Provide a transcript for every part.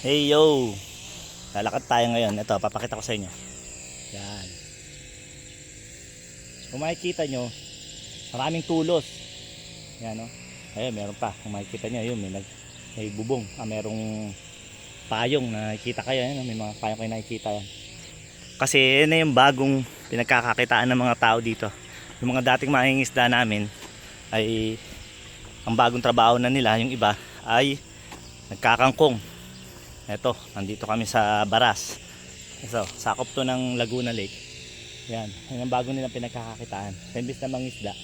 Hey yo! Lalakad tayo ngayon. Ito, papakita ko sa inyo. Yan. Kung makikita nyo, maraming tulos. Yan, no? Ayun, meron pa. Kung makikita nyo, yun, may bubong. Merong payong na nakikita kayo. Yan, no? May mga payong kayo nakikita yan. Kasi yun na yung bagong pinagkakakitaan ng mga tao dito. Yung mga dating mangingisda namin ay ang bagong trabaho na nila, yung iba ay nagkakangkong. Eto, nandito kami sa Baras. So, sakop to ng Laguna Lake. Yan, yun ang bago nilang pinagkakakitaan. Imbis na mangisda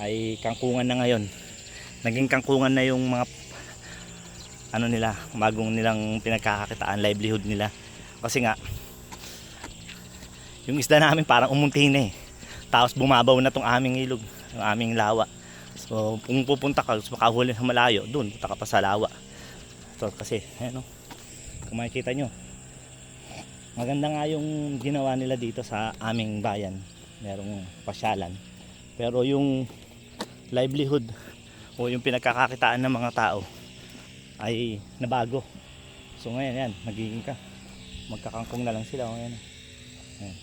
ay kangkungan na ngayon. Naging kangkungan na yung mga ano nila, bagong nilang pinagkakakitaan, livelihood nila. Kasi nga yung isda namin parang umunti na eh. Tapos bumabaw na tong aming ilog, yung aming lawa. So, kung pupunta ka, gusto makahuli sa malayo, dun, punta ka pa sa lawa. So, kasi, ayan o. Kung makikita nyo, maganda nga yung ginawa nila dito sa aming bayan. Merong pasyalan. Pero yung livelihood o yung pinagkakakitaan ng mga tao ay nabago. So ngayon yan, magkakangkong na lang sila. Ayan. Ayan.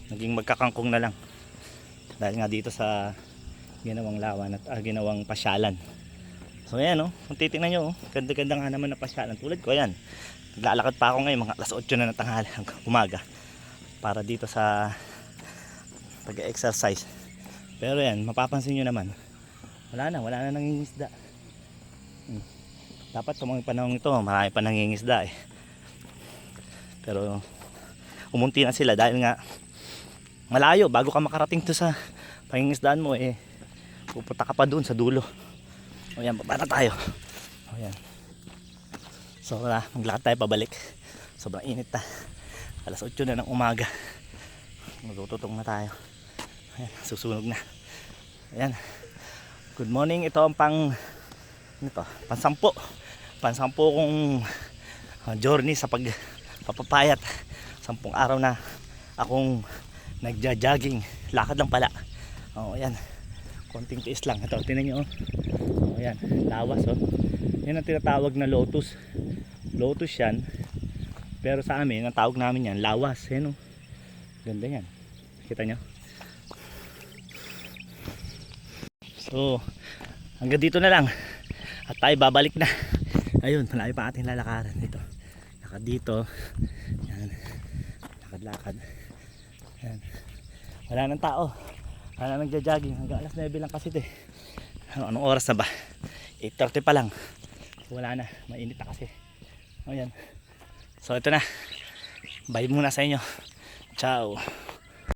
Naging magkakangkong na lang. Dahil nga dito sa ginawang lawan at ginawang pasyalan. So ayan o, kung titingnan nyo, ganda-ganda nga naman na pasyalan. Tulad ko yan. Naglalakad pa ako ngayon mga alas 8 na ng tanghali hanggang umaga para dito sa pag-exercise. Pero yan, mapapansin nyo naman, wala na nangingisda. Dapat sa mga panahon ito, marami pa nangingisda eh. Pero umunti na sila dahil nga malayo, bago ka makarating to sa pangingisdaan mo eh, pupunta ka pa dun sa dulo. O yan, baba na tayo. O yan. So wala, maglakad tayo pabalik. Sobrang init na. Alas 8 na ng umaga. Magtututong na tayo. Ayan, susunog na. Ayan. Good morning. Ito ang pansampo. Pansampo kong journey sa pagpapapayat. 10 araw na akong nagja-jogging. Lakad lang pala. O ayan. Konting tiis lang. Ito, tinan nyo. O ayan, lawas o. Yan ang tinatawag na lotus. Lotus yan. Pero sa amin, ang tawag namin yan, lawas. Yan o. Ganda yan. Kita nyo? So, hanggang dito na lang. At tayo babalik na. Ayun, malayo pa ating lalakaran dito. Lakad dito. Yan. Lakad-lakad. Yan. Wala nang tao. Wala nang nagja-jogging. Hanggang alas 9 lang kasi ito eh. Anong oras na ba? 8:30 pa lang. Wala na, mainit na kasi. O yan. So ito na. Bye muna sa inyo. Ciao.